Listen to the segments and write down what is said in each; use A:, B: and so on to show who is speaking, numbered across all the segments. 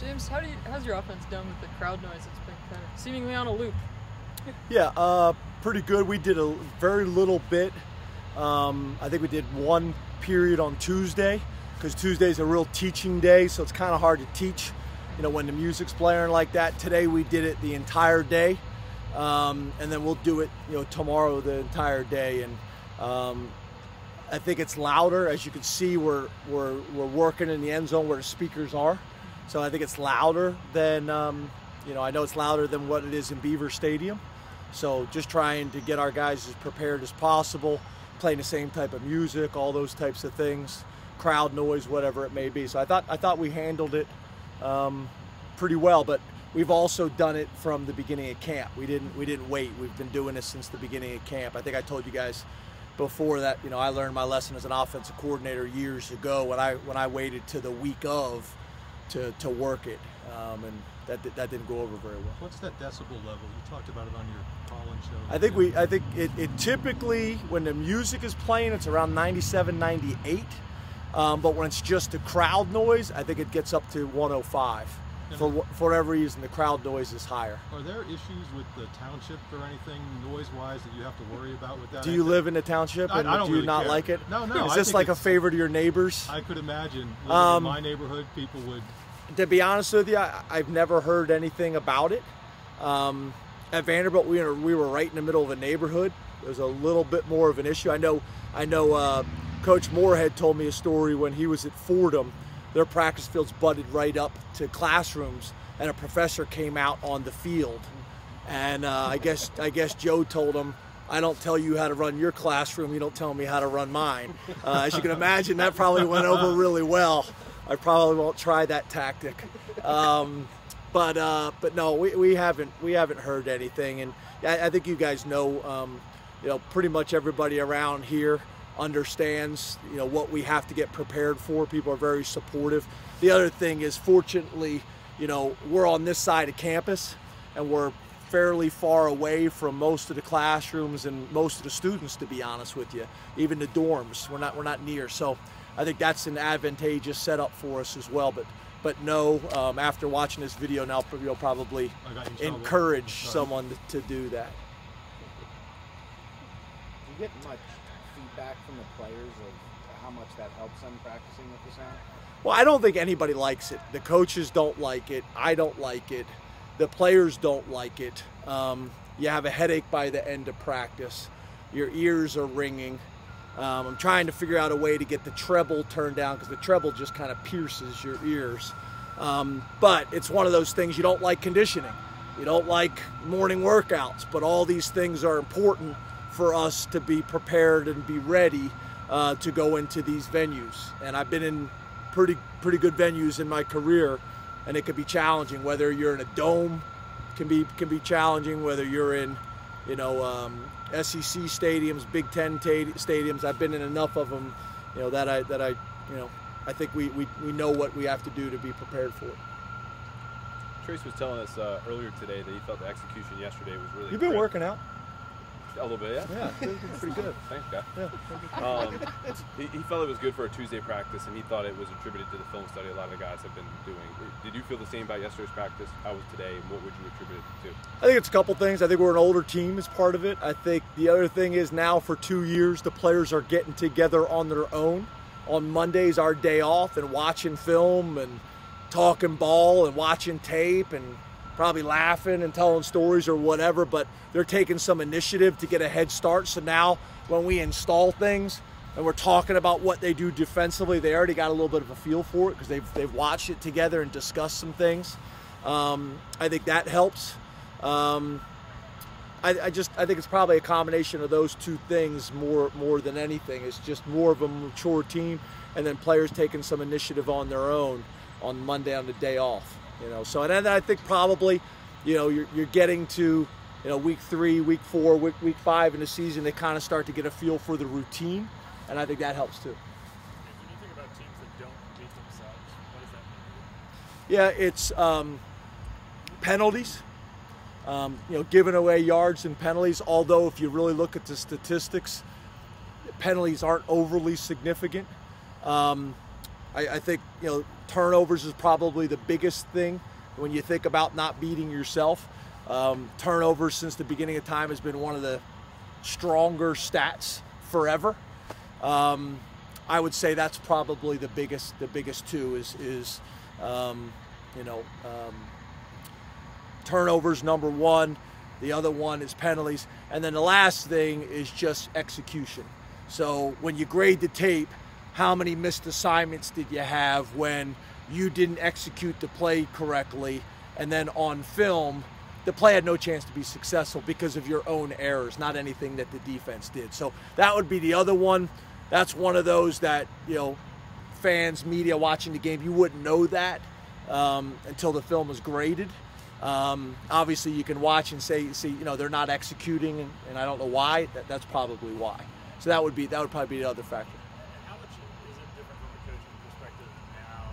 A: James, how's your offense done with the crowd noise? It's been kind of seemingly on a loop.
B: Yeah, pretty good. We did a very little bit. I think we did one period on Tuesday, because Tuesday's a real teaching day, so it's kind of hard to teach, when the music's blaring like that. Today we did it the entire day, and then we'll do it, tomorrow the entire day. And I think it's louder. As you can see, we're working in the end zone where the speakers are, so I think it's louder than I know it's louder than what it is in Beaver Stadium. So just trying to get our guys as prepared as possible, playing the same type of music, all those types of things, crowd noise, whatever it may be. So I thought we handled it pretty well, but we've also done it from the beginning of camp. We didn't wait. We've been doing this since the beginning of camp. I think I told you guys before that, I learned my lesson as an offensive coordinator years ago when I waited to the week of to work it, and that didn't go over very well.
C: What's that decibel level? You talked about it on your call-in show.
B: I think it typically, when the music is playing, it's around 97, 98. But when it's just the crowd noise, I think it gets up to 105. For whatever reason, the crowd noise is higher.
C: Are there issues with the township or anything noise-wise that you have to worry about with that?
B: Do you live in the township, and
C: I don't
B: do you
C: really
B: not
C: care.
B: like it?
C: No.
B: Is this like a favor to your neighbors?
C: I could imagine living in my neighborhood, people would.
B: To be honest with you, I've never heard anything about it. At Vanderbilt, we were right in the middle of a neighborhood. It was a little bit more of an issue. I know. Coach Moorhead told me a story when he was at Fordham. Their practice fields butted right up to classrooms, and a professor came out on the field. And I guess Joe told him, "I don't tell you how to run your classroom. You don't tell me how to run mine." As you can imagine, that probably went over really well. I probably won't try that tactic. But no, we haven't heard anything, and I think you guys know, pretty much everybody around here understands, what we have to get prepared for. People are very supportive. The other thing is, fortunately, we're on this side of campus, and we're fairly far away from most of the classrooms and most of the students, to be honest with you. Even the dorms, we're not near. So I think that's an advantageous setup for us as well. But no, after watching this video now, you'll probably encourage someone to do that.
D: Do you get much feedback from the players of how much that helps them practicing with the sound?
B: Well, I don't think anybody likes it. The coaches don't like it. I don't like it. The players don't like it. You have a headache by the end of practice. Your ears are ringing. I'm trying to figure out a way to get the treble turned down, because the treble just kind of pierces your ears. But it's one of those things, you don't like conditioning. You don't like morning workouts, but all these things are important for us to be prepared and be ready to go into these venues. And I've been in pretty good venues in my career, and it can be challenging. Whether you're in a dome, can be challenging. Whether you're in, SEC stadiums, Big Ten stadiums. I've been in enough of them, that I think we know what we have to do to be prepared for it.
E: Trace was telling us earlier today that he felt the execution yesterday was really.
B: You've been working out.
E: A little bit, yeah.
B: Yeah, it's been pretty good.
E: Thanks, guy.
B: Yeah.
E: He felt it was good for a Tuesday practice, and he thought it was attributed to the film study a lot of the guys have been doing. Did you feel the same about yesterday's practice? How was today, and what would you attribute it to?
B: I think it's a couple things. I think we're an older team as part of it. I think the other thing is, now for 2 years, the players are getting together on their own. On Mondays, our day off, and watching film and talking ball and watching tape and probably laughing and telling stories or whatever, but they're taking some initiative to get a head start. So now when we install things and we're talking about what they do defensively, they already got a little bit of a feel for it, because they've watched it together and discussed some things. I think that helps. I think it's probably a combination of those two things more than anything. It's just more of a mature team, and then players taking some initiative on their own on Monday on the day off. So, and then I think probably, you're getting to, week 3, week 4, week 5 in the season, they kind of start to get a feel for the routine, and I think that helps too.
F: When you think about teams that don't beat themselves, what does that mean?
B: Yeah, it's penalties, giving away yards and penalties. Although if you really look at the statistics, penalties aren't overly significant. I think, turnovers is probably the biggest thing when you think about not beating yourself. Turnovers since the beginning of time has been one of the stronger stats forever. I would say that's probably the biggest two is turnovers, number one. The other one is penalties. And then the last thing is just execution. So when you grade the tape, how many missed assignments did you have when you didn't execute the play correctly? And then on film, the play had no chance to be successful because of your own errors, not anything that the defense did. So that would be the other one. That's one of those that, fans, media watching the game, you wouldn't know that until the film is graded. Obviously, you can watch and see, they're not executing, and I don't know why. That's probably why. So that would probably be the other factor.
F: And how much is it different from a coaching perspective now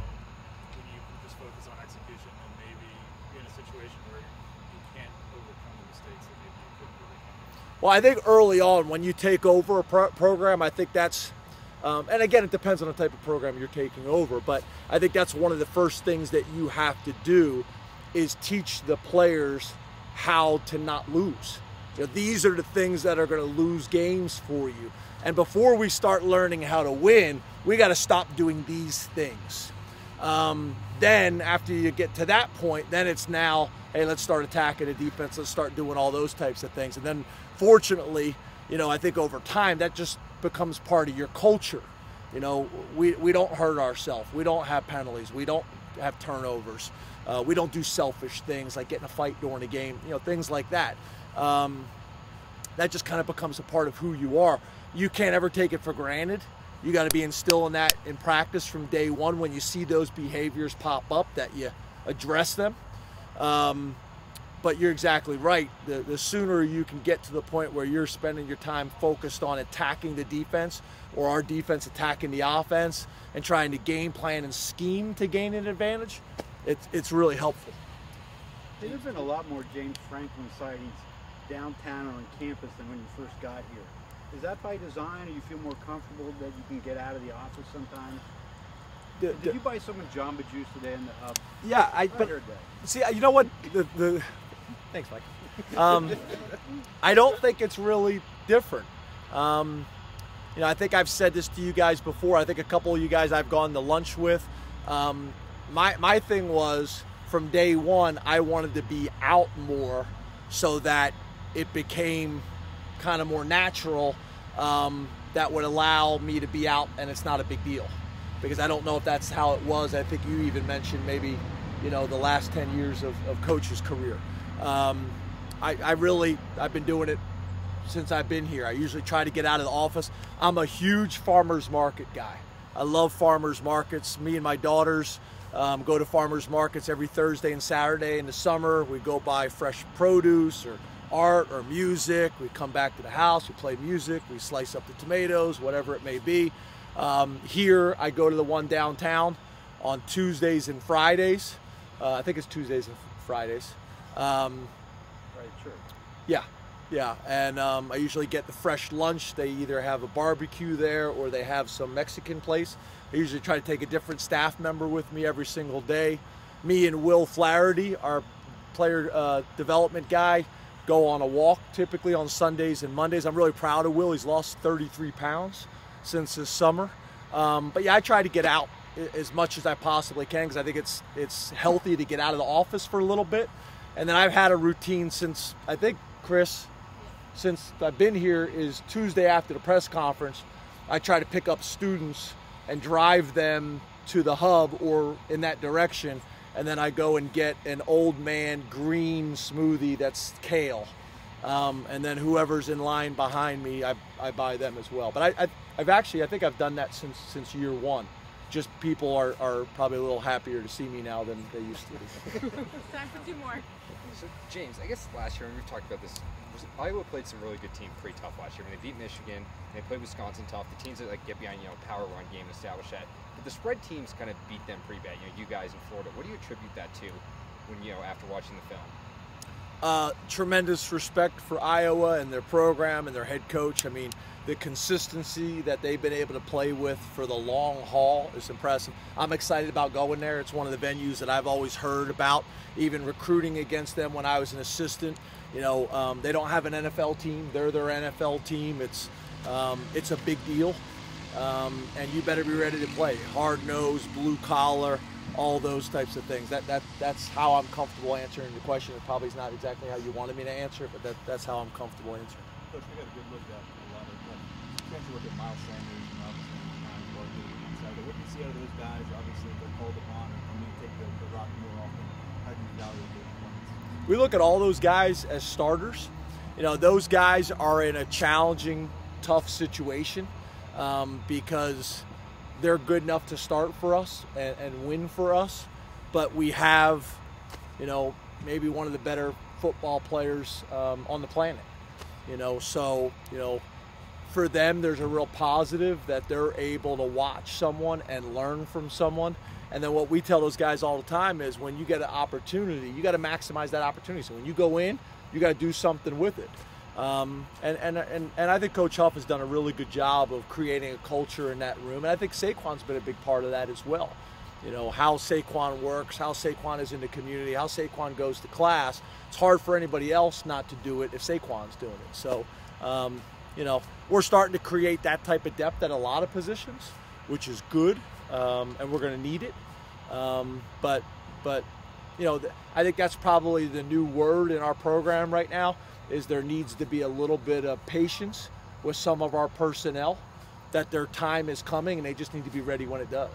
F: when you can just focus on execution and maybe be in a situation where you can't overcome the mistakes that maybe you couldn't overcome?
B: Well, I think early on when you take over a program, I think that's, and again, it depends on the type of program you're taking over, but I think that's one of the first things that you have to do is teach the players how to not lose. These are the things that are going to lose games for you. And before we start learning how to win, we got to stop doing these things. Then after you get to that point, then it's now, hey, let's start attacking the defense. Let's start doing all those types of things. And then fortunately, I think over time that just becomes part of your culture. We don't hurt ourselves. We don't have penalties. We don't have turnovers. We don't do selfish things like getting a fight during a game, things like that. That just kind of becomes a part of who you are. You can't ever take it for granted. You got to be instilling that in practice from day one. When you see those behaviors pop up, that you address them. But you're exactly right. The sooner you can get to the point where you're spending your time focused on attacking the defense or our defense attacking the offense and trying to game plan and scheme to gain an advantage, it's really helpful.
G: There's been a lot more James Franklin sightings downtown or on campus than when you first got here. Is that by design, or you feel more comfortable that you can get out of the office sometimes? Did you buy someone Jamba Juice today in the hub?
B: Yeah, I
G: heard that.
B: See, you know what? Thanks, Mike. I don't think it's really different. I think I've said this to you guys before. I think a couple of you guys I've gone to lunch with. My thing was, from day one, I wanted to be out more so that it became kind of more natural, that would allow me to be out and it's not a big deal. Because I don't know if that's how it was. I think you even mentioned maybe, the last 10 years of Coach's career. I've been doing it since I've been here. I usually try to get out of the office. I'm a huge farmers market guy. I love farmers markets. Me and my daughters go to farmers markets every Thursday and Saturday in the summer. We go buy fresh produce or art or music. We come back to the house, we play music, we slice up the tomatoes, whatever it may be. Here, I go to the one downtown on Tuesdays and Fridays. I think it's Tuesdays and Fridays.
G: Right, sure.
B: Yeah. And I usually get the fresh lunch. They either have a barbecue there or they have some Mexican place. I usually try to take a different staff member with me every single day. Me and Will Flaherty, our player development guy, go on a walk typically on Sundays and Mondays. I'm really proud of Will. He's lost 33 pounds since this summer. But yeah, I try to get out as much as I possibly can because I think it's healthy to get out of the office for a little bit. And then I've had a routine since, I think, Chris, since I've been here, is Tuesday after the press conference, I try to pick up students and drive them to the hub or in that direction. And then I go and get an old man green smoothie that's kale. And then whoever's in line behind me, I buy them as well. But I think I've done that since year one. Just people are probably a little happier to see me now than they used to.
A: Time for two more.
H: So James, I guess last year, and we've talked about this, Iowa played some really good teams pretty tough last year. I mean, they beat Michigan, they played Wisconsin tough. The teams that get behind, power run game and establish that. But the spread teams kind of beat them pretty bad. You guys in Florida. What do you attribute that to when after watching the film?
B: Tremendous respect for Iowa and their program and their head coach. I mean, the consistency that they've been able to play with for the long haul is impressive. I'm excited about going there. It's one of the venues that I've always heard about, even recruiting against them when I was an assistant. You know, they don't have an NFL team. They're their NFL team. It's a big deal, and you better be ready to play. Hard-nosed, blue-collar, all those types of things. That's how I'm comfortable answering the question. It probably is not exactly how you wanted me to answer it, but that's how I'm comfortable answering.
I: Coach, we got a good look at a lot of them. You have to look at Miles Sanders and obviously Ryan Barkley on the inside. But what do you see out of those guys? Obviously, they're called upon and they take the rock more often. How do you evaluate their performance?
B: We look at all those guys as starters. You know, those guys are in a challenging, tough situation because they're good enough to start for us and win for us. But we have, you know, maybe one of the better football players on the planet. You know, so, you know, for them, there's a real positive that they're able to watch someone and learn from someone. And then what we tell those guys all the time is when you get an opportunity, you got to maximize that opportunity. So when you go in, you got to do something with it. And I think Coach Huff has done a really good job of creating a culture in that room. And I think Saquon's been a big part of that as well. You know, how Saquon works, how Saquon is in the community, how Saquon goes to class. It's hard for anybody else not to do it if Saquon's doing it. So, you know, we're starting to create that type of depth at a lot of positions, which is good, and we're going to need it. But you know, I think that's probably the new word in our program right now is there needs to be a little bit of patience with some of our personnel, that their time is coming and they just need to be ready when it does.